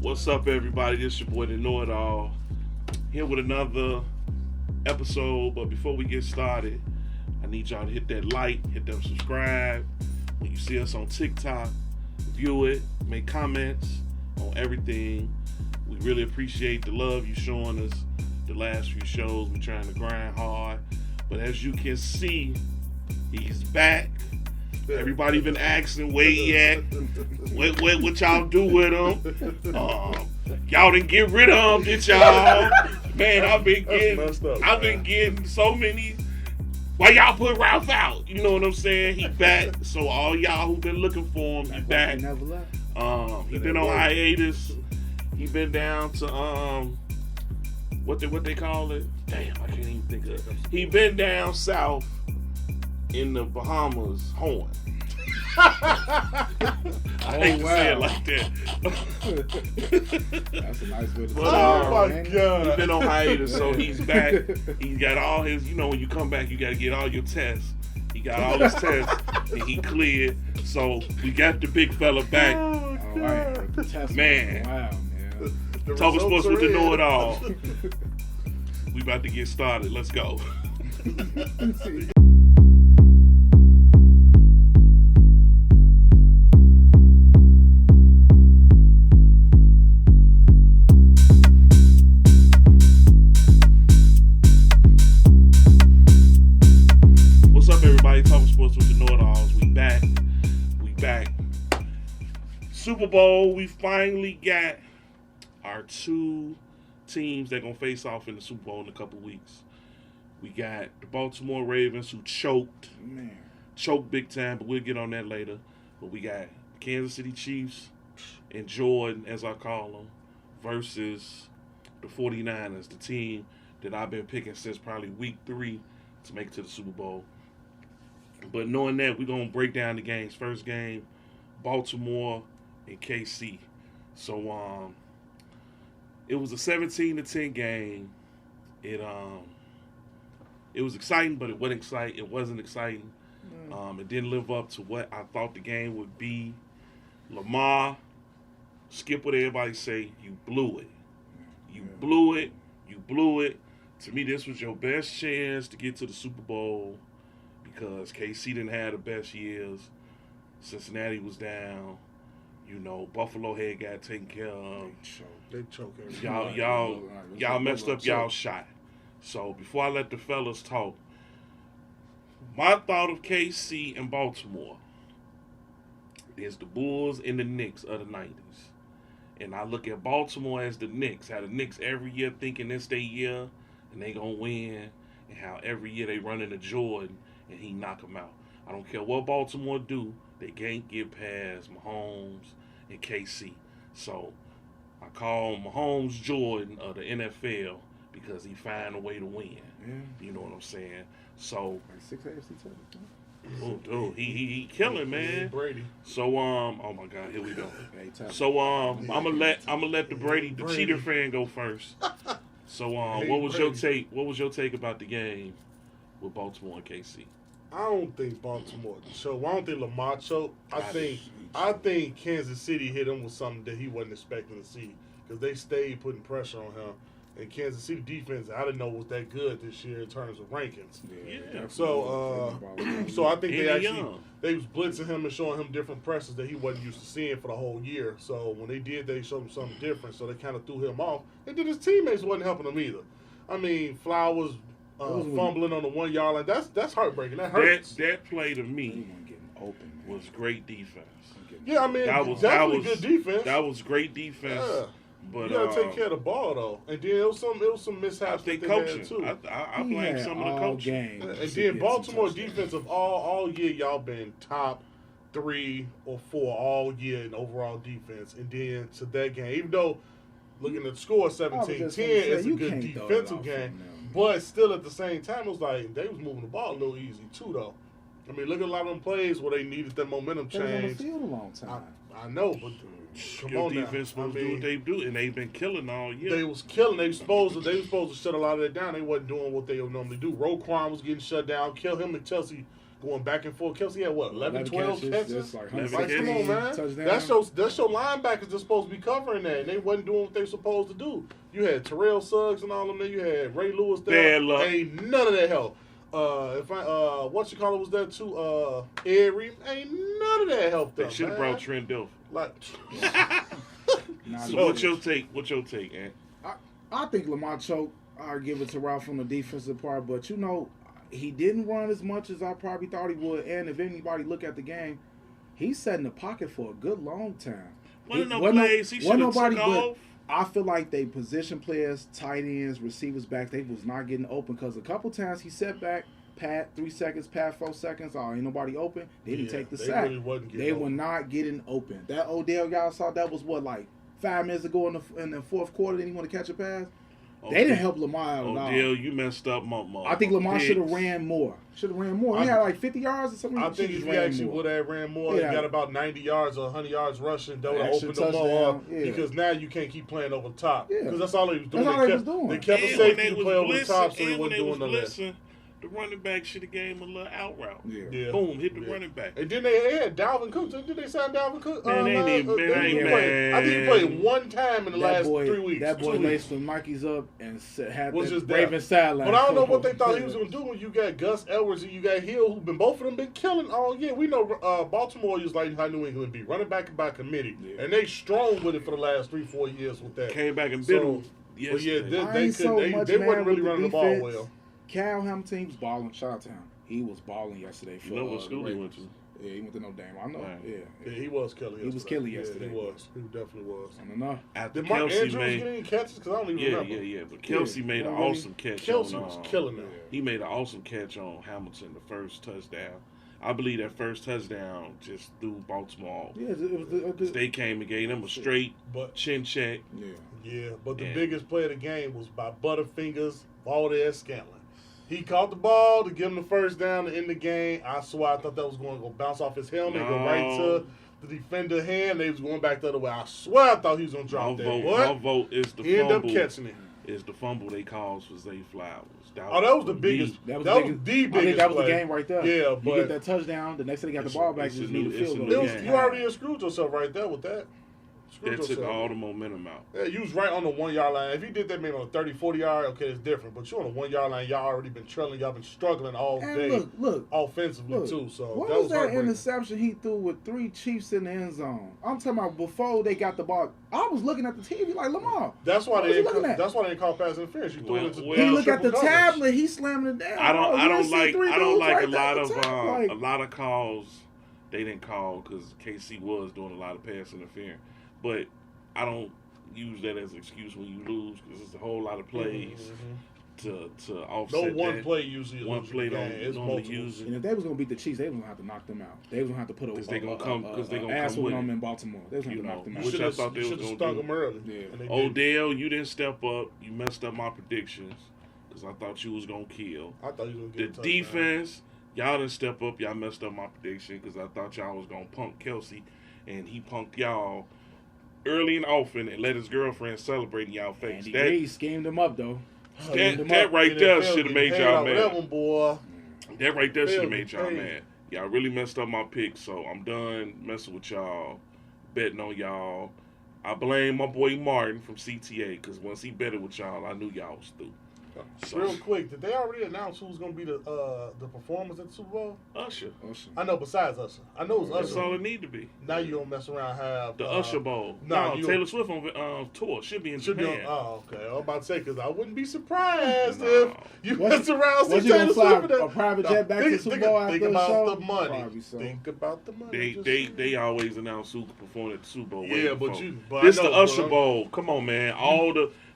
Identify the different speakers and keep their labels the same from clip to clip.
Speaker 1: What's up, everybody? This your boy, the Know It All, here with another episode. But before we get started, I need y'all to hit that like, hit that subscribe. When you see us on TikTok, view it, make comments on everything. We really appreciate the love you showing us the last few shows. We're trying to grind hard. But as you can see, he's back. Everybody been asking where he at, what y'all do with him. Y'all didn't get rid of him, did y'all? Man, I've been getting so many. Why y'all put Ralph out? You know what I'm saying? He back. So all y'all who been looking for him, he back. He been on hiatus. He been down to what they call it? Damn, I can't even think of it. He been down south in the Bahamas, Horn. I hate to say it like that.
Speaker 2: That's a nice way to say it.
Speaker 1: Oh my God. He's been on hiatus, so he's back. He's got all his, when you come back, you got to get all your tests. He got all his tests, and he cleared. So we got the big fella back.
Speaker 2: All right.
Speaker 1: Man.
Speaker 2: Wow, man.
Speaker 1: Talking sports with the Know It All. We about to get started. Let's go. What's up, everybody? Talking sports with the Know It Alls. We back. Super Bowl. We finally got our two teams that gonna face off in the Super Bowl in a couple weeks. We got the Baltimore Ravens, who choked big time, but we'll get on that later. But we got Kansas City Chiefs and Jordan, as I call them, versus the 49ers, the team that I've been picking since probably week 3 to make it to the Super Bowl. But knowing that, we're gonna break down the games. First game, Baltimore and KC. So it was a 17-10 game. It was exciting, but it wasn't exciting. It didn't live up to what I thought the game would be. Lamar, skip what everybody say. You blew it. You blew it. To me, this was your best chance to get to the Super Bowl because KC didn't have the best years. Cincinnati was down. Buffalo had got taken care of.
Speaker 3: They choke
Speaker 1: Y'all messed up y'all shot. So before I let the fellas talk, my thought of KC and Baltimore is the Bulls and the Knicks of the 90s. And I look at Baltimore as the Knicks. How the Knicks every year thinking this their year and they gonna win. And how every year they run into Jordan and he knock them out. I don't care what Baltimore do. They can't get past Mahomes and KC. So I call Mahomes Jordan of the NFL because he find a way to win.
Speaker 2: Yeah.
Speaker 1: You know what I'm saying? So,
Speaker 2: Like 6 AFC titles.
Speaker 1: oh dude, he killing, man.
Speaker 3: Brady.
Speaker 1: So oh my God, here we go.
Speaker 2: Hey,
Speaker 1: So I'm gonna let the cheater fan go first. So what was your take? What was your take about the game with Baltimore and KC?
Speaker 3: I don't think Baltimore choked. I don't think Lamar choked. I think Kansas City hit him with something that he wasn't expecting to see because they stayed putting pressure on him. And Kansas City defense, I didn't know was that good this year in terms of rankings.
Speaker 1: Yeah.
Speaker 3: So I think they was blitzing him and showing him different pressures that he wasn't used to seeing for the whole year. So when they did, they showed him something different. So they kind of threw him off. And then his teammates wasn't helping him either. I mean, Flowers fumbling on the 1 yard line. That's heartbreaking. That hurts.
Speaker 1: That play to me was great defense.
Speaker 3: Yeah, I mean, that was good defense.
Speaker 1: That was great defense.
Speaker 3: Yeah.
Speaker 1: But
Speaker 3: you gotta take care of the ball though, and then it was some mishaps.
Speaker 1: I think
Speaker 3: that
Speaker 1: coaching.
Speaker 3: Had too.
Speaker 1: I blame some of the coaching.
Speaker 3: And then Baltimore defense of all year, y'all been top 3 or 4 all year in overall defense, and then to that game, even though looking at the score 17-10, it's a good defensive game, but still at the same time, it was like they was moving the ball a little easy too though. I mean, look at a lot of them plays where they needed that momentum change.
Speaker 2: They was on the field a long time.
Speaker 3: I know, but come on
Speaker 1: defense
Speaker 3: now.
Speaker 1: supposed to do what they do, and they've been killing all year.
Speaker 3: They was killing. They was supposed to shut a lot of that down. They wasn't doing what they would normally do. Roquan was getting shut down. Kill him and Chelsea going back and forth. Kelsey had what, 11, 12 catches?
Speaker 2: Just like
Speaker 1: 11
Speaker 3: Come on, man.
Speaker 2: touchdown.
Speaker 3: That's your linebackers that's supposed to be covering that, and they wasn't doing what they were supposed to do. You had Terrell Suggs and all of them. You had Ray Lewis there.
Speaker 1: Bad luck.
Speaker 3: Ain't none of that help. Was there too? Ed Reed. Ain't none of that helped them.
Speaker 1: They should have brought Trent Dilfer.
Speaker 3: Like,
Speaker 1: So what's your take? What's your take, Ant?
Speaker 2: I think Lamar choked. I'll give it to Ralph on the defensive part, but he didn't run as much as I probably thought he would. And if anybody look at the game, he sat in the pocket for a good long time.
Speaker 1: Wasn't no plays he should have took off.
Speaker 2: I feel like they position players, tight ends, receivers back, they was not getting open because a couple times he sat back, pat 3 seconds, pat 4 seconds. Oh, ain't nobody open. They didn't take the sack. They were not getting open. That Odell y'all saw, that was what, like 5 minutes ago in the fourth quarter. Didn't he want to catch a pass? They didn't help Lamar out at all.
Speaker 1: Odell, you messed up, Mama.
Speaker 2: I think Lamar should have ran more. He had like 50 yards or something.
Speaker 3: I think if he actually would have ran more, he got about 90 yards or 100 yards rushing, that would have opened them all up. Yeah. Because now you can't keep playing over the top. Because that's all he was doing. They kept a safety to play over the top, so he wasn't doing none of that.
Speaker 1: The running back should have gave him a little out route.
Speaker 3: Yeah.
Speaker 1: Boom, hit the running back.
Speaker 3: And then they had Dalvin Cook. Did they sign Dalvin Cook?
Speaker 1: Man, they ain't man.
Speaker 3: I think he played one time in the last 3 weeks.
Speaker 2: That boy laced some Nikes up and had the Raven sideline.
Speaker 3: But I don't know what they thought he was going to do when you got Gus Edwards and you got Hill, both of them been killing all year. We know Baltimore is like how New England be, running back by committee. Yeah. And they strong with it for the last 3-4 years with that.
Speaker 1: Came back and bit them.
Speaker 3: But yeah, they wasn't really running the ball well.
Speaker 2: Cal Hamilton was balling. Shout out to him. He was balling yesterday.
Speaker 1: You know what school he went to?
Speaker 2: Yeah, he went to Notre Dame. I know.
Speaker 1: Right.
Speaker 3: Yeah, he was killing.
Speaker 2: He was killing yesterday.
Speaker 3: He was. He definitely was.
Speaker 2: I don't know.
Speaker 3: Did Mark Andrews get any catches? Because I don't even remember.
Speaker 1: Yeah. But Kelsey made an awesome catch.
Speaker 3: Kelsey was killing them.
Speaker 1: He made an awesome catch on Hamilton, the first touchdown. I believe that first touchdown just threw Baltimore off.
Speaker 2: Yeah, it was
Speaker 1: they came and gave them a straight chin check.
Speaker 3: Yeah, but the biggest play of the game was by Butterfingers Valdez-Scanlon. He caught the ball to give him the first down to end the game. I swear I thought that was going to go bounce off his helmet and go right to the defender hand. They was going back the other way. I swear I thought he was going to drop that.
Speaker 1: My vote is the
Speaker 3: he
Speaker 1: fumble.
Speaker 3: Ended up catching it.
Speaker 1: Is the fumble they caused for Zay Flowers.
Speaker 3: That was the biggest. That was the biggest.
Speaker 2: I think that was the game right there.
Speaker 3: Yeah, but
Speaker 2: you get that touchdown. The next time they got the ball back, just need a field goal.
Speaker 3: You already screwed yourself right there with that.
Speaker 1: That took all the momentum out.
Speaker 3: Yeah, you was right on the 1 yard line. If you did that maybe on a 30, 40 yard, okay, it's different. But you're on the 1 yard line, y'all already been trailing. Y'all been struggling all day.
Speaker 2: Look,
Speaker 3: offensively too. So
Speaker 2: what was that interception he threw with 3 Chiefs in the end zone? I'm talking about before they got the ball. I was looking at the TV like Lamar.
Speaker 3: That's why they didn't call pass interference. You threw it into
Speaker 2: he looked at the tablet. He slammed it down.
Speaker 1: I don't like a lot of calls. They didn't call because KC was doing a lot of pass interference. But I don't use that as an excuse when you lose because it's a whole lot of plays to offset.
Speaker 3: No one play usually.
Speaker 1: One play don't normally use it.
Speaker 2: And if they was gonna beat the Chiefs, they was gonna have to knock them out. They was gonna have to put
Speaker 1: they gonna come
Speaker 2: ass with them in Baltimore. They was gonna knock them out.
Speaker 1: Which I thought they was gonna do.
Speaker 3: Them early.
Speaker 2: Yeah.
Speaker 1: Odell, you didn't step up. You messed up my predictions because I thought you was gonna kill.
Speaker 3: I thought you was gonna get
Speaker 1: the defense. Y'all didn't step up. Y'all messed up my prediction because I thought y'all was gonna punk Kelsey, and he punked y'all early and often and let his girlfriend celebrate in y'all face.
Speaker 2: He schemed him up though.
Speaker 1: That right there should have made y'all mad.
Speaker 3: That one, boy.
Speaker 1: That right there should have made y'all mad. Y'all really messed up my pick, so I'm done messing with y'all, betting on y'all. I blame my boy Martin from CTA because once he betted with y'all, I knew y'all was through.
Speaker 3: So, real quick, did they already announce who's going to be the performers at the Super Bowl?
Speaker 1: Usher.
Speaker 3: I know, besides Usher. I know it's Usher.
Speaker 1: That's all it need to be.
Speaker 3: Now you don't mess around have...
Speaker 1: The Usher Bowl. No, Taylor Swift on tour. Should be in Japan.
Speaker 3: Okay. I was about to say, because I wouldn't be surprised if you mess around
Speaker 2: with Taylor Swift. A private jet back to the Super Bowl after the show?
Speaker 3: Think about the money. Think about the money.
Speaker 1: They always announce who can perform at the Super Bowl.
Speaker 3: Yeah, but
Speaker 1: this the Usher Bowl. Come on, man.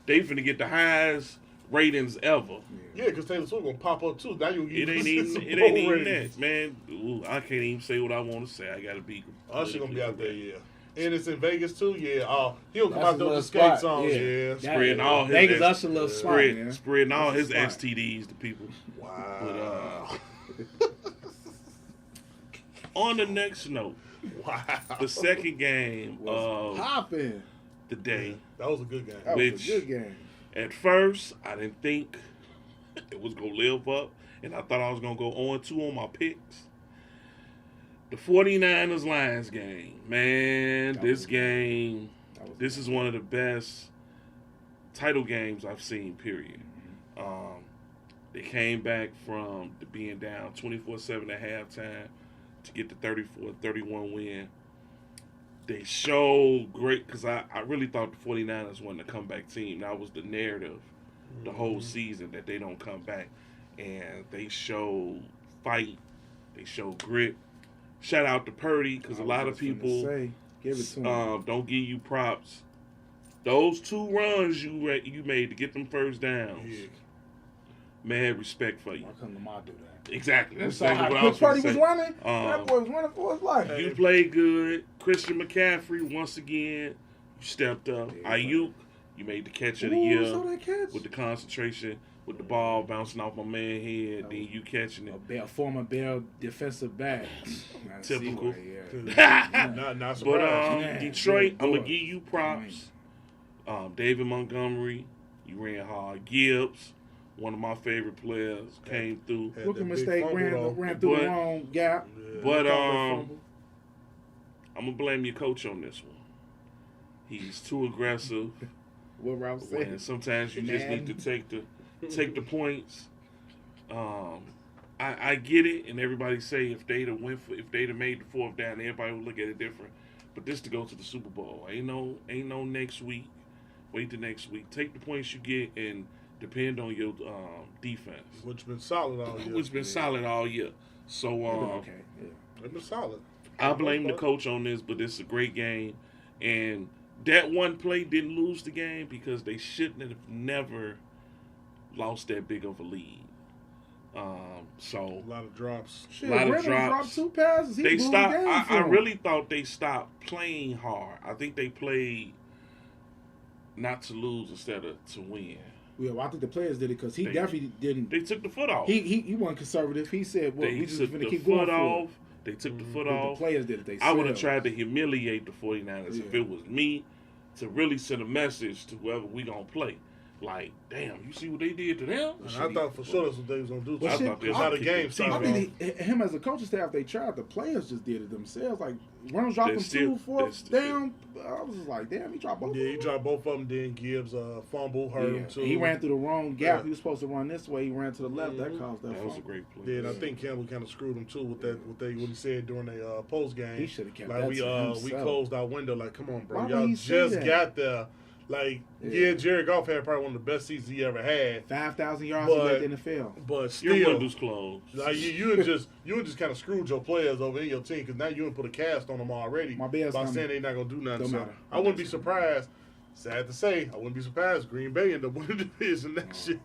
Speaker 1: They finna get the highest ratings ever.
Speaker 3: Yeah, because Taylor Swift gonna pop up too. Now
Speaker 1: it ain't even that, man. Ooh, I can't even say what I want to say. I gotta be.
Speaker 3: Usher gonna be out there, yeah. And it's in Vegas too, yeah. He'll come out there with the skates on, yeah.
Speaker 1: Spreading all his
Speaker 2: Vegas Usher little spot,
Speaker 1: spreading all his STDs to people.
Speaker 3: Wow.
Speaker 1: But on the next note, the second game of
Speaker 2: popping
Speaker 1: the day.
Speaker 3: That was a good game.
Speaker 2: That was a good game.
Speaker 1: At first, I didn't think it was going to live up, and I thought I was going to go 0-2 on my picks. The 49ers Lions game, man. This is one of the best title games I've seen. Period. They came back from being down 24-7 at halftime to get the 34-31 win. They showed great because I really thought the 49ers were the comeback team. That was the narrative the whole season, that they don't come back. And they showed fight. They showed grit. Shout out to Purdy because a lot of people don't give you props. Those 2 runs you made to get them first downs, mad respect for you.
Speaker 2: Why couldn't Lamar do that?
Speaker 1: Exactly. That's
Speaker 2: exactly
Speaker 1: what I was going to say.
Speaker 2: Purdy was running. That boy was running for his life.
Speaker 1: You played good. Christian McCaffrey, once again, you stepped up. Ayuk, you made the catch of the year with the concentration, with the ball bouncing off my man's head, then you catching it.
Speaker 2: A former Bear defensive back.
Speaker 1: Typical.
Speaker 3: Not surprised.
Speaker 1: But Detroit, I'm going to give you props. David Montgomery, you ran hard. Gibbs, one of my favorite players, came through.
Speaker 2: Rookie mistake, ran through the wrong gap.
Speaker 1: But I'm going to blame your coach on this one. He's too aggressive.
Speaker 2: What Ralph said.
Speaker 1: Sometimes you just need to take the points. I get it, and everybody say if they'd have made the 4th down, everybody would look at it different. But this to go to the Super Bowl. Ain't no next week. Wait till next week. Take the points you get and depend on your defense.
Speaker 3: Which been solid all year.
Speaker 2: So
Speaker 3: They've been solid.
Speaker 1: I blame the coach on this, but it's a great game. And that one play didn't lose the game because they shouldn't have never lost that big of a lead.
Speaker 3: A lot of drops.
Speaker 2: Dropped 2 passes.
Speaker 1: They stopped. I really thought they stopped playing hard. I think they played not to lose instead of to win.
Speaker 2: Yeah, well, I think the players did it because he definitely didn't.
Speaker 1: They took the foot off.
Speaker 2: He wasn't conservative. He said, "Well, we just going to keep going for it."
Speaker 1: They took the foot off.
Speaker 2: The players did it.
Speaker 1: I would have tried to humiliate the 49ers if it was me, to really send a message to whoever we going to play. Like, damn, you see what they did to them?
Speaker 3: I thought for sure that's what they was going to do.
Speaker 1: I thought
Speaker 3: it's not a game.
Speaker 2: I mean, him as a coaching staff, they tried. The players just did it themselves. Like, Reynolds dropped them 2 4th down. I was just like, damn, he dropped both of them.
Speaker 3: Yeah, he dropped both of them. Then Gibbs fumble, hurt him too.
Speaker 2: He ran through the wrong gap. Yeah. He was supposed to run this way. He ran to the left. That caused that fumble.
Speaker 1: Was a great play.
Speaker 3: Yeah, and I think Campbell kind of screwed him too with what he said during the post game.
Speaker 2: He should have kept
Speaker 3: like
Speaker 2: that
Speaker 3: we closed our window. Like, come on, bro,
Speaker 2: Why
Speaker 3: y'all just got there. Like, Jared Goff had probably one of the best seasons he ever had.
Speaker 2: 5,000 yards he led the NFL.
Speaker 3: But still,
Speaker 1: your window's closed.
Speaker 3: Like you just kind of screwed your players over in your team because now you done put a cast on them already.
Speaker 2: My Bears
Speaker 3: by saying they're not gonna do nothing.
Speaker 2: So
Speaker 3: I wouldn't be surprised. Sad to say, I wouldn't be surprised. Green Bay end up winning the division next year.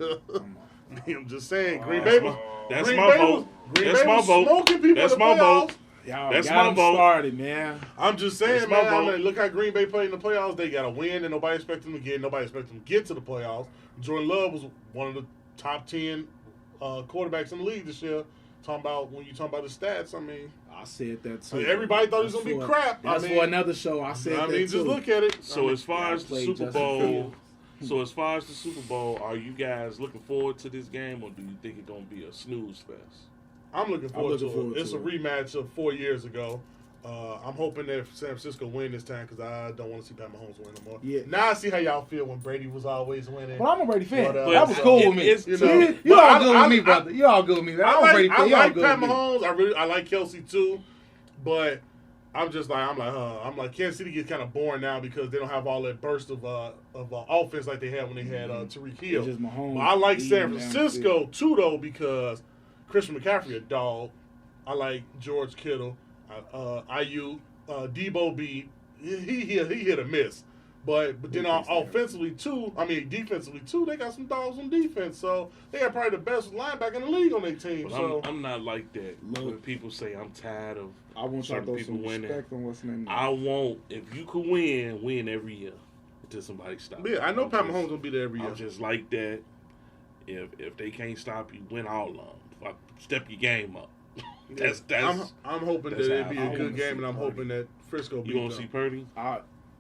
Speaker 3: I'm just saying, Green Bay was.
Speaker 1: That's my vote. That's my vote.
Speaker 3: Smoking people
Speaker 1: that's
Speaker 3: in the
Speaker 1: my
Speaker 3: playoffs.
Speaker 1: vote.
Speaker 2: Y'all
Speaker 1: that's
Speaker 2: got
Speaker 1: my vote.
Speaker 2: Started, man.
Speaker 3: I'm just saying, man. I mean, look how Green Bay played in the playoffs. They got to win, and nobody expected them to get. Nobody expected them to get to the playoffs. Jordan Love was one of the top 10 quarterbacks in the league this year. When you talk about the stats, I mean,
Speaker 2: I said that too.
Speaker 3: I mean, everybody thought it was gonna be crap.
Speaker 2: That's for another show. I said that too.
Speaker 3: Just look at it.
Speaker 1: So as far as the Super Bowl, are you guys looking forward to this game, or do you think it's gonna be a snooze fest?
Speaker 3: I'm looking forward to it. It's a rematch of 4 years ago. I'm hoping that San Francisco win this time because I don't want to see Pat Mahomes win no more. Yeah. Now I see how y'all feel when Brady was always winning.
Speaker 2: Well, I'm a Brady fan. That was cool with me. You all good with me, brother. You all good with me. I'm a Brady fan.
Speaker 3: I like Pat Mahomes. I like Kelsey too, but I'm like Kansas City gets kind of boring now because they don't have all that burst of offense like they had when they had Tyreek Hill. But I like San Francisco too though because Christian McCaffrey a dog. I like George Kittle. IU, Debo B, he hit a miss, but then defensively too, they got some dogs on defense, so they got probably the best linebacker in the league on their team. So
Speaker 1: I'm not like that. When people say I'm tired of
Speaker 2: certain people winning,
Speaker 1: if you could win every year until somebody stops.
Speaker 3: Yeah, I know Pat Mahomes gonna be there every year.
Speaker 1: I'm just like that. If they can't stop you, win all of them. Step your game up.
Speaker 3: I'm hoping that it'll be a good game, and I'm hoping that Frisco beats them.
Speaker 1: You want to see Purdy?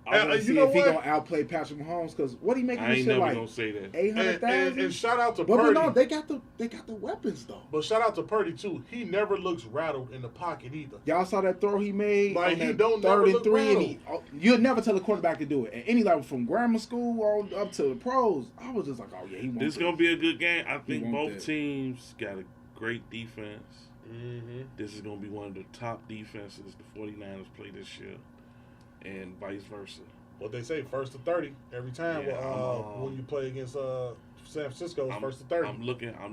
Speaker 2: I want to see if he gonna outplay Patrick Mahomes because what he making this shit like?
Speaker 1: Gonna say that.
Speaker 2: 800,000.
Speaker 3: And shout out to Purdy.
Speaker 2: But no, they got the weapons though.
Speaker 3: But shout out to Purdy too. He never looks rattled in the pocket either.
Speaker 2: Y'all saw that throw he made
Speaker 3: like
Speaker 2: on that
Speaker 3: he don't
Speaker 2: 3rd and 3,
Speaker 3: and
Speaker 2: you'd never tell a quarterback to do it. At any level, from grammar school all up to the pros, I was just like, oh yeah, he wants.
Speaker 1: This is gonna be a good game. I think both teams got a great defense. Mm-hmm. This is going to be one of the top defenses the 49ers play this year, and vice versa.
Speaker 3: What they say, 1st to 30 every time. When you play against San Francisco, it's 1st to 30.
Speaker 1: I'm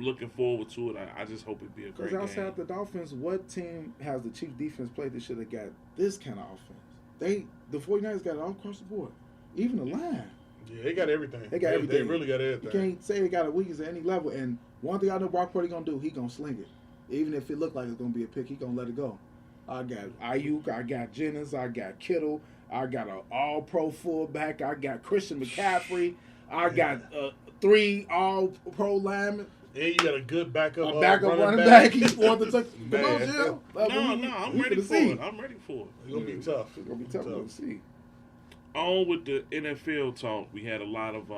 Speaker 1: looking forward to it. I just hope it be a great game.
Speaker 2: Because outside the Dolphins, what team has the Chiefs defense play that should have got this kind of offense? The 49ers got it all across the board, even the line.
Speaker 3: Yeah, they got everything.
Speaker 2: They really got
Speaker 3: everything.
Speaker 2: You can't say they got a weakness at any level. And one thing I know Brock Purdy gonna do, he gonna sling it. Even if it looked like it's going to be a pick, he's going to let it go. I got Ayuk, I got Jennings, I got Kittle, I got an all-pro fullback, I got Christian McCaffrey, I got 3 all-pro linemen.
Speaker 3: And you got a good backup
Speaker 2: running back. He's going to take
Speaker 1: No, I'm ready for it. I'm ready for it.
Speaker 3: It's going to be tough.
Speaker 2: It's going to be tough. We'll see.
Speaker 1: On with the NFL talk, we had a lot of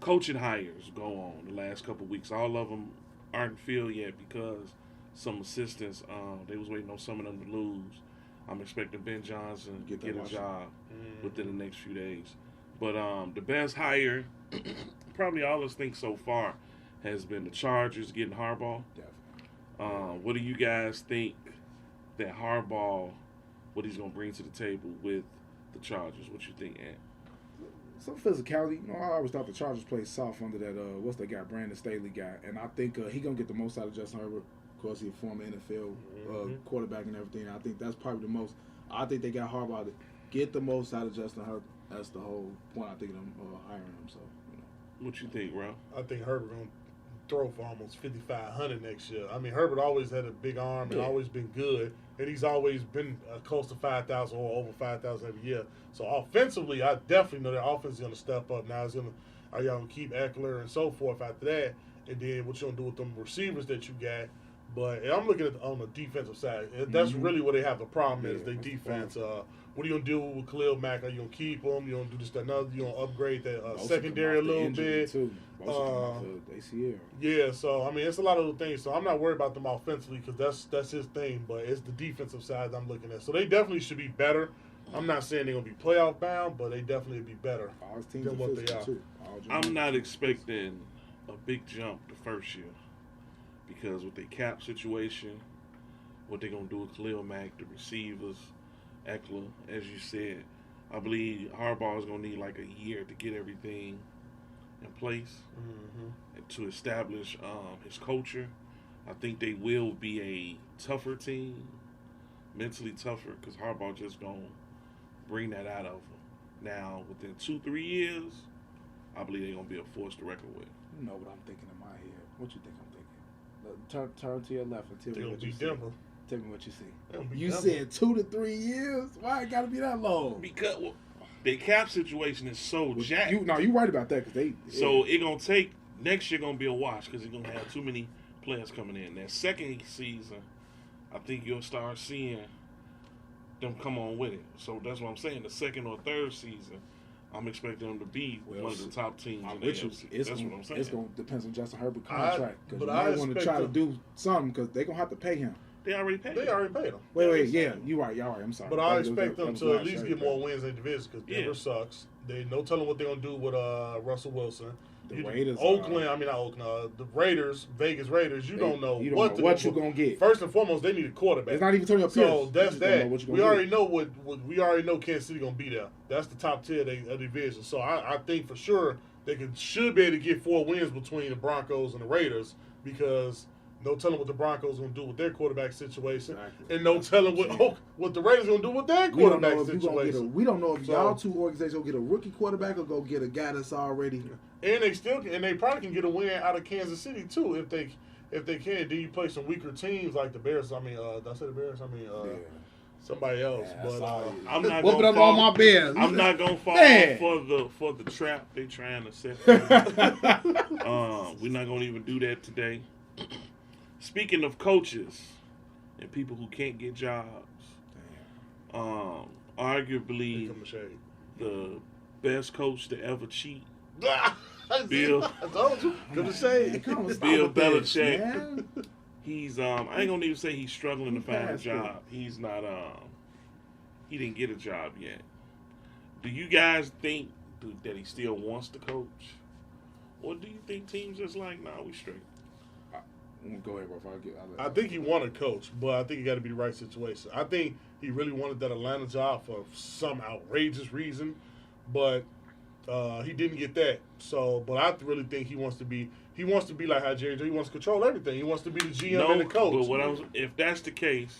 Speaker 1: coaching hires go on the last couple of weeks. All of them aren't filled yet because some assistants, they was waiting on some of them to lose. I'm expecting Ben Johnson to get a job within the next few days. But the best hire, probably all of us think so far, has been the Chargers getting Harbaugh.
Speaker 2: Definitely.
Speaker 1: What do you guys think that Harbaugh, what he's going to bring to the table with the Chargers? What you think, Ant?
Speaker 2: Some physicality. I always thought the Chargers played soft under that, what's that guy, Brandon Staley guy. And I think he going to get the most out of Justin Herbert. Of course, he's a former NFL quarterback and everything. I think that's probably the most. I think they got Harbaugh to get the most out of Justin Herbert. That's the whole point, I think, of them hiring him. So,
Speaker 1: What you think, Ralph?
Speaker 3: I think Herbert going to throw for almost 5,500 next year. I mean, Herbert always had a big arm and always been good, and he's always been close to 5,000 or over 5,000 every year. So offensively, I definitely know their offense is going to step up. Now, are y'all going to keep Eckler and so forth after that? And then what you going to do with them receivers that you got? But I'm looking at on the defensive side. That's really where they have the problem is their defense. What are you going to do with Khalil Mack? Are you going to keep him? You going to do just another? You going to upgrade that secondary a little bit?
Speaker 2: Too. ACL.
Speaker 3: Yeah, so, I mean, it's a lot of little things. So I'm not worried about them offensively because that's his thing. But it's the defensive side I'm looking at. So they definitely should be better. I'm not saying they're going to be playoff bound, but they definitely be better than what they are.
Speaker 2: Too.
Speaker 1: I'm not expecting a big jump the first year because with the cap situation, what they're going to do with Khalil Mack, the receivers, Eckler, as you said, I believe Harbaugh is going to need like a year to get everything in place and to establish his culture. I think they will be a tougher team, mentally tougher, because Harbaugh just going to bring that out of them. Now, within 2-3 years, I believe they're going to be a force to reckon with.
Speaker 2: You know what I'm thinking in my head. What you think I'm thinking? Turn to your left and tell me what you see.
Speaker 3: Denver.
Speaker 2: Tell me what you see. You said 2 to 3 years? Why it got to be that long?
Speaker 1: Because the cap situation is so jacked.
Speaker 2: You right about that.
Speaker 1: So it's going to take – next year going to be a wash because it's going to have too many players coming in. That second season, I think you'll start seeing them come on with it. So that's what I'm saying. The second or third season, I'm expecting them to be one of the top teams in the AFC. That's what I'm saying.
Speaker 2: It's going to depend on Justin Herbert's contract. Because you might want to try to do something because they're going to have to pay him.
Speaker 1: They already paid him.
Speaker 2: Wait, yeah, you're right. I'm sorry.
Speaker 3: But I expect them to at least get more wins in the division because Denver sucks. They no telling what they're going to do with Russell Wilson.
Speaker 2: The Raiders.
Speaker 3: The Raiders, Vegas Raiders, you don't know what
Speaker 2: you're going to get.
Speaker 3: First and foremost, they need a quarterback.
Speaker 2: It's not even Antonio Pierce.
Speaker 3: So that's that. We already know we already know Kansas City going to be there. That's the top tier of the division. So I think for sure they should be able to get 4 wins between the Broncos and the Raiders because no telling what the Broncos going to do with their quarterback situation, and no telling what the Raiders going to do with their quarterback situation.
Speaker 2: We don't know if y'all two organizations going to get a rookie quarterback or go get a guy that's already.
Speaker 3: And they probably can get a win out of Kansas City too if they can. Do you play some weaker teams like the Bears? I mean, did I say the Bears? I mean, somebody else. But
Speaker 1: I'm not
Speaker 2: going to fall on my Bears.
Speaker 1: I'm not going to fall for the trap they trying to set. We're not going to even do that today. Speaking of coaches and people who can't get jobs, arguably the best coach to ever cheat.
Speaker 3: Bill, I told you. Good to say.
Speaker 1: Bill Belichick. He's I ain't gonna even say he's struggling to find a job. He's not he didn't get a job yet. Do you guys think that he still wants to coach? Or do you think teams just like, nah, we straight?
Speaker 2: Go ahead, bro.
Speaker 3: I think he wanted to coach, but I think he got to be the right situation. I think he really wanted that Atlanta job for some outrageous reason, but he didn't get that. So, but I really think he wants to be like how Jerry. He wants to control everything. He wants to be the GM and the coach.
Speaker 1: But if that's the case,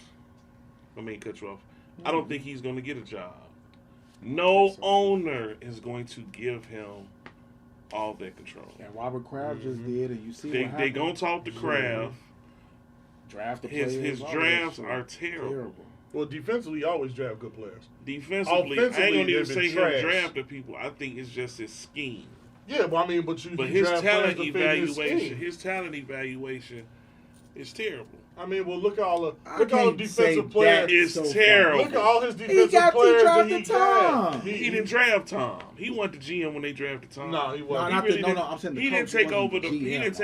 Speaker 1: I mean, cut you off. I don't think he's going to get a job. No owner is going to give him all that control.
Speaker 2: And Robert Kraft just did, and you see what happened.
Speaker 1: They gonna talk to Kraft.
Speaker 2: Draft the
Speaker 1: players. His drafts are terrible.
Speaker 3: Well, defensively, he always draft good players.
Speaker 1: Defensively, I ain't gonna even say him draft the people. I think it's just his scheme.
Speaker 3: Yeah, but I mean, but
Speaker 1: his talent evaluation is terrible.
Speaker 3: I mean, well, look at all the defensive players.
Speaker 1: It's terrible.
Speaker 3: Look at all his defensive players that he got.
Speaker 1: He didn't draft Tom. He wasn't the GM when they drafted Tom.
Speaker 3: No, he wasn't.
Speaker 2: I'm saying
Speaker 1: he didn't take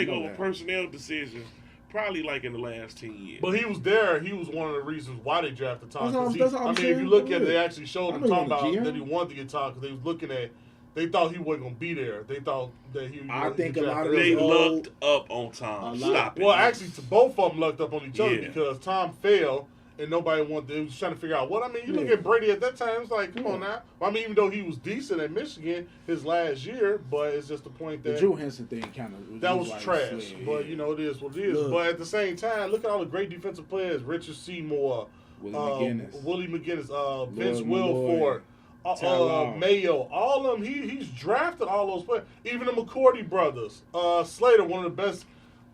Speaker 1: over personnel decisions. Probably like in the last 10 years.
Speaker 3: But he was there. He was one of the reasons why they drafted Tom.
Speaker 2: That's
Speaker 3: I mean, if you look at it, they actually showed him talking about that he wanted to get Tom because they was looking at. They thought he wasn't going to be there. They thought that he.
Speaker 2: I think a lot of
Speaker 1: they lucked up on Tom. Stop it.
Speaker 3: Well, actually, both of them lucked up on each other because Tom failed and nobody wanted. They was trying to figure out what. I mean, you look at Brady at that time. It's like, come on now. Well, I mean, even though he was decent at Michigan his last year, but it's just the point that
Speaker 2: the Drew Henson thing kind of
Speaker 3: that was trash. But you know, it is what it is. But at the same time, look at all the great defensive players: Richard Seymour, Willie McGinnis, Vince Wilfork. Mayo, all of them. He's drafted all those players. Even the McCourty brothers. Slater, one of the best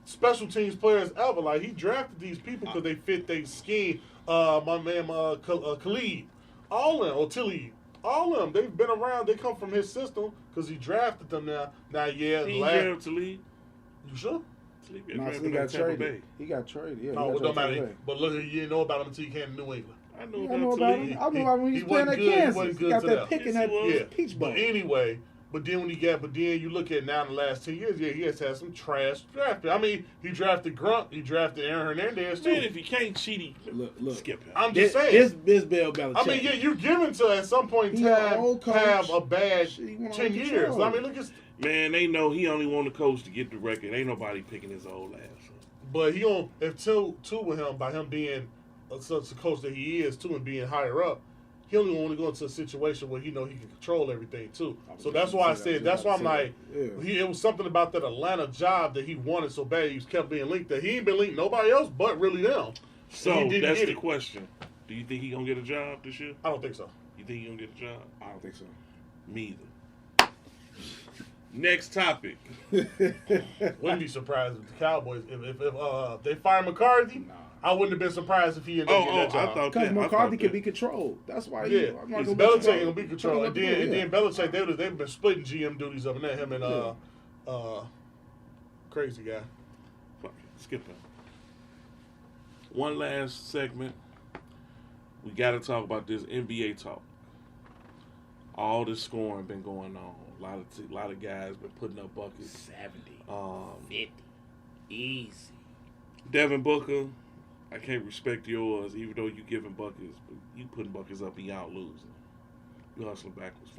Speaker 3: special teams players ever. Like he drafted these people because they fit their scheme. My man Khalid, all of them, or Tilly, all of them. They've been around. They come from his system because he drafted them now.
Speaker 1: He drafted Tilly.
Speaker 3: You sure?
Speaker 2: He got traded. He got traded. Yeah.
Speaker 3: No, it don't matter. But look, you didn't know about him until you came to New England.
Speaker 2: I know about him. I know about him when he was playing at Kansas. He got that pick in that Peach Bowl.
Speaker 3: But anyway, then you look at now in the last 10 years, he has had some trash draft. I mean, he drafted Grunt, he drafted Aaron Hernandez too.
Speaker 1: Man, if you can't cheat, skip him.
Speaker 3: I'm just saying.
Speaker 2: This Bill Belichick.
Speaker 3: I mean, yeah, you're given to at some point in time have a bad 10 years. I mean, look at.
Speaker 1: Man, they know he only want the coach to get the record. Ain't nobody picking his old ass.
Speaker 3: But he on if two with him by him being such a coach that he is too and being higher up, he only want to go into a situation where he know he can control everything too. So that's why I said that's why I'm like it was something about that Atlanta job that he wanted so bad. He kept being linked that he ain't been linked nobody else but really them.
Speaker 1: So that's the question. Do you think he gonna get a job this year?
Speaker 3: I don't think so.
Speaker 1: You think he gonna get a job?
Speaker 2: I don't think so.
Speaker 1: Me either. Next topic.
Speaker 3: Wouldn't be surprised if the Cowboys if they fire McCarthy. Nah. I wouldn't have been surprised if he ended up getting that job.
Speaker 2: Because McCarthy can be controlled. That's why.
Speaker 3: Belichick will be controlled, and then Belichick they've been splitting GM duties up, and then him and crazy guy.
Speaker 1: Fuck it, skip him. One last segment. We got to talk about this NBA talk. All this scoring been going on. A lot of guys been putting up buckets.
Speaker 2: 70, 50, easy.
Speaker 1: Devin Booker, I can't respect yours, even though you giving buckets, but you putting buckets up and you out losing. You hustling backwards,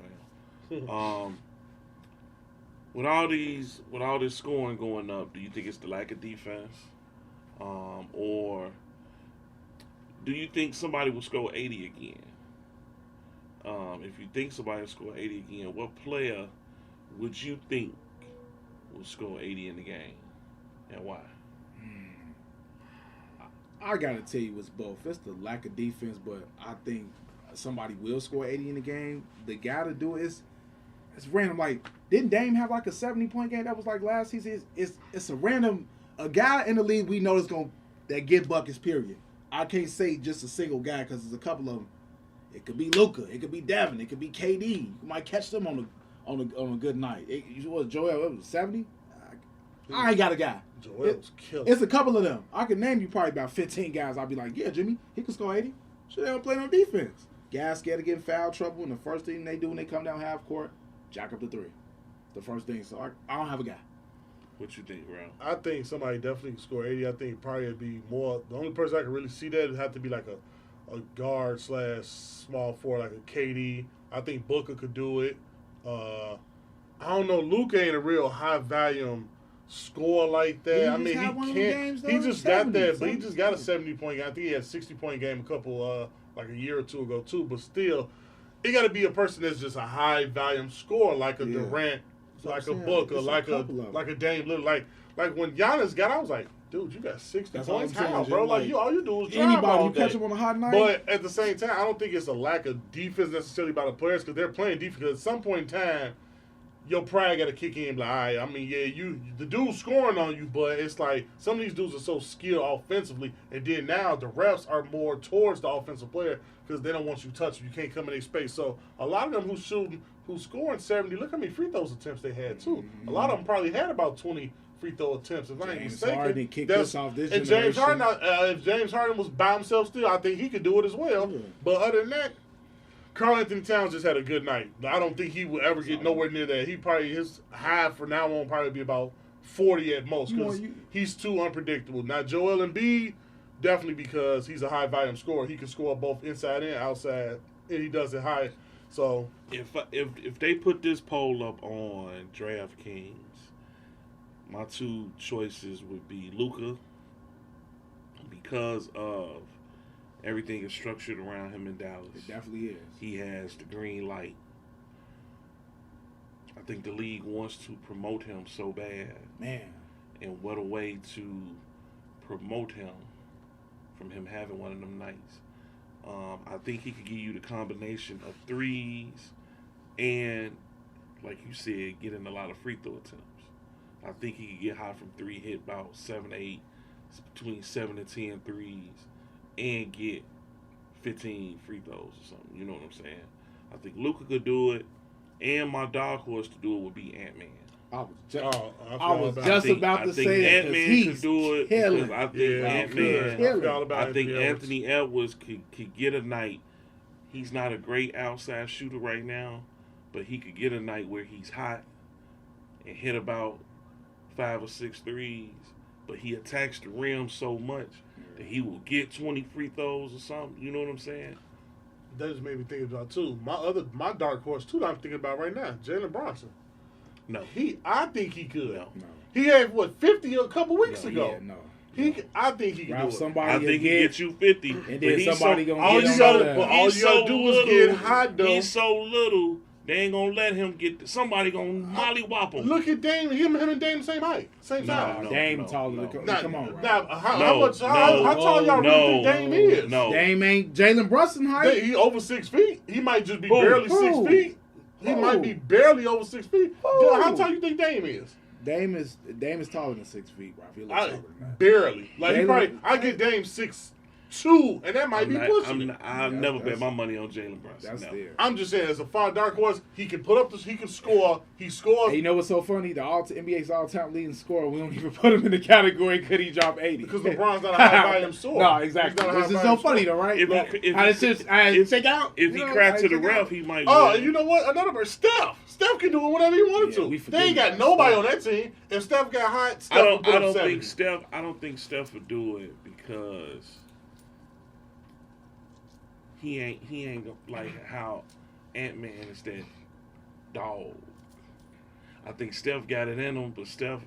Speaker 1: fam. With all this scoring going up, do you think it's the lack of defense, or do you think somebody will score 80 again? If you think somebody will score 80 again, what player would you think will score 80 in the game, and why?
Speaker 2: I gotta tell you, it's both. It's the lack of defense, but I think somebody will score 80 in the game. The guy to do it is random. Like, didn't Dame have like a 70-point game that was like last season? It's a random guy in the league we know that get buckets. Period. I can't say just a single guy because there's a couple of them. It could be Luka. It could be Devin. It could be KD. You might catch them on a good night. Joel? It was 70. I ain't got a guy.
Speaker 3: Joel's killing.
Speaker 2: It's a couple of them. I can name you probably about 15 guys. I'll be like, yeah, Jimmy, he can score 80. Shit, they don't play no defense. Gas scared to get in foul trouble, and the first thing they do when they come down half court, jack up the three. The first thing. So I don't have a guy.
Speaker 1: What you think, Ron?
Speaker 3: I think somebody definitely can score 80. I think probably it'd be more. The only person I can really see that would have to be like a guard / small forward, like a KD. I think Booker could do it. I don't know. Luka ain't a real high volume scorer like that. I mean, he can't. He just got that, but he just got a 70-point game. I think he had a 60-point game a couple like a year or two ago too. But still, it got to be a person that's just a high volume scorer, like a Durant. Like a Booker, like a Dame Lillard, like when Giannis got, I was like, dude, you got 60 points, how, bro? Like all you do is drive
Speaker 2: anybody
Speaker 3: all
Speaker 2: you catch him on a hot night.
Speaker 3: But at the same time, I don't think it's a lack of defense necessarily by the players because they're playing defense. Because at some point in time, your pride got to kick in. Like, all right, I mean, yeah, the dude's scoring on you, but it's like some of these dudes are so skilled offensively, and then now the refs are more towards the offensive player because they don't want you touching. You can't come in their space. So a lot of them who's scoring 70, look how many free throws attempts they had too. A lot of them probably had about 20 free throw attempts. If I ain't mistaken,
Speaker 2: Harden kicked us off this
Speaker 3: and
Speaker 2: generation.
Speaker 3: If James Harden was by himself still, I think he could do it as well. Yeah. But other than that, Karl Anthony Towns just had a good night. I don't think he will ever get nowhere near that. He probably his high for now on probably be about 40 at most because he's too unpredictable. Now Joel Embiid, definitely because he's a high volume scorer. He can score both inside and outside, and he does it high. So
Speaker 1: if they put this poll up on DraftKings, my two choices would be Luka because of everything is structured around him in Dallas.
Speaker 2: It definitely is.
Speaker 1: He has the green light. I think the league wants to promote him so bad.
Speaker 2: Man.
Speaker 1: And what a way to promote him from him having one of them nights. I think he could give you the combination of threes and, like you said, getting a lot of free throw attempts. I think he could get high from three, hit about 7, 8, between 7 and 10 threes, and get 15 free throws or something. You know what I'm saying? I think Luka could do it, and my dark horse to do it would be Ant-Man.
Speaker 2: I was just about to say that
Speaker 1: Ant-Man could do it.
Speaker 2: Killing.
Speaker 1: I think Ant-Man. I think Anthony Edwards could get a night. He's not a great outside shooter right now, but he could get a night where he's hot and hit about 5 or 6 threes. But he attacks the rim so much that he will get 20 free throws or something. You know what I'm saying?
Speaker 3: That just made me think about too. My dark horse too that I'm thinking about right now, Jalen Brunson.
Speaker 1: No.
Speaker 3: I think he could.
Speaker 1: No.
Speaker 3: He had, 50 a couple weeks ago?
Speaker 2: Yeah, no.
Speaker 3: I think he can do it.
Speaker 1: I think he get you 50.
Speaker 2: And then somebody going to get
Speaker 3: all you got to do is get hot, though.
Speaker 1: He's so little, they ain't going to let him get, somebody going to mollywop him.
Speaker 3: Look at Dame, him and Dame same height. Same size.
Speaker 2: Dame taller than, come on.
Speaker 3: How tall y'all really think Dame is?
Speaker 1: No.
Speaker 2: Dame ain't Jalen Brunson height.
Speaker 3: He over 6 feet. He might just be barely 6 feet. He might be barely over 6 feet. How tall you think Dame is?
Speaker 2: Dame is taller than 6 feet, bro. I feel like taller than that.
Speaker 3: Barely. Like I get Dame 6'2", and that might be pushing it.
Speaker 1: I've never bet my money on Jalen Brunson.
Speaker 2: That's there.
Speaker 3: I'm just saying, as a far dark horse, he can put up he can score. He scores.
Speaker 2: Hey, you know what's so funny? The NBA's all-time leading scorer, we don't even put him in the category could he drop 80.
Speaker 3: Because LeBron's not a high-volume scorer.
Speaker 2: No, exactly. This is so funny, though, right?
Speaker 1: If he cracked to the ref, he might
Speaker 3: win. And you know what? Another person, Steph. Steph can do it whenever he wanted to. They ain't got nobody on that team. If Steph got hot, Steph would put up 70.
Speaker 1: I don't think Steph would do it because he ain't like how Ant-Man is that dog. I think Steph got it in him, but Steph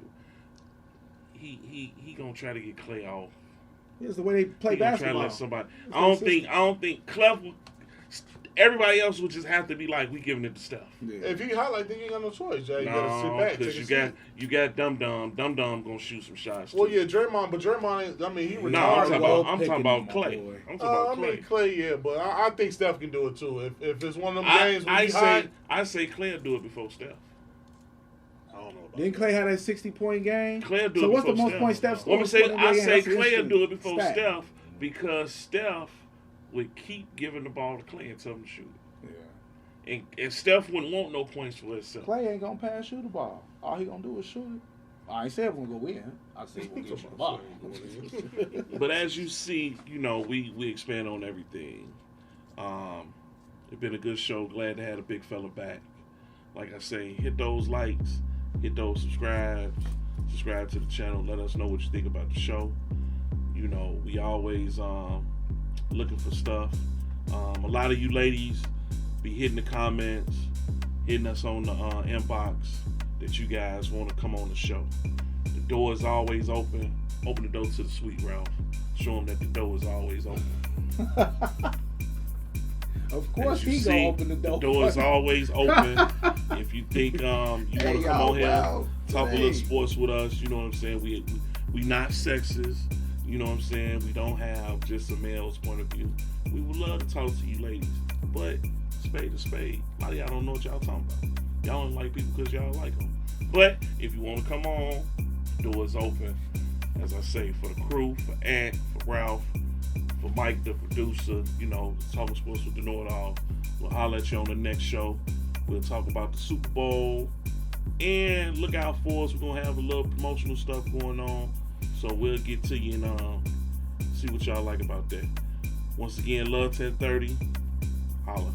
Speaker 1: he gonna try to get Clay off.
Speaker 2: Here's the way they play basketball.
Speaker 1: Try to let somebody. I don't think Clef. Everybody else would just have to be like, we giving it to Steph.
Speaker 3: Yeah. If he hot like that, you ain't got no choice, Jay. You gotta sit back.
Speaker 1: Because you got Dum Dum. Dum Dum gonna shoot some shots.
Speaker 3: Well, yeah, Draymond, but Draymond, I mean, he retired.
Speaker 1: No, I'm talking about Clay.
Speaker 3: I mean, Clay, yeah, but I think Steph can do it too. If it's one of them games where
Speaker 1: I say Clay will do it before Steph.
Speaker 3: I don't know about
Speaker 2: Didn't Clay have that 60-point game?
Speaker 1: Clay will do
Speaker 2: so
Speaker 1: it
Speaker 2: what's
Speaker 1: before
Speaker 2: the most points Steph scored?
Speaker 1: I say Clay will do it before Steph because Steph would keep giving the ball to Clay and tell him to shoot. Yeah. And Steph wouldn't want no points for himself.
Speaker 2: Clay ain't gonna pass shoot the ball. All he gonna do is shoot it. I ain't said we're gonna go win. I said we're gonna shoot the ball.
Speaker 1: But as you see, we expand on everything. It's been a good show. Glad to have a big fella back. Like I say, hit those likes, hit those subscribe to the channel. Let us know what you think about the show. You know, we always looking for stuff. A lot of you ladies be hitting the comments, hitting us on the inbox that you guys want to come on the show. The door is always open. Open the door to the sweet Ralph. Show them that the door is always open.
Speaker 2: Of course he gonna open the door.
Speaker 1: The door is always open. If you think you want to come on here, talk a little sports with us, you know what I'm saying? We not sexist, you know what I'm saying? We don't have just a male's point of view. We would love to talk to you ladies, but spade to spade. A lot of y'all don't know what y'all talking about. Y'all don't like people because y'all like them. But if you want to come on, the door is open. As I say, for the crew, for Ant, for Ralph, for Mike, the producer, you know, Talking Sports with the Know-It-All. We'll holler at you on the next show. We'll talk about the Super Bowl. And look out for us. We're going to have a little promotional stuff going on. So we'll get to you and see what y'all like about that. Once again, love 1030. Holla.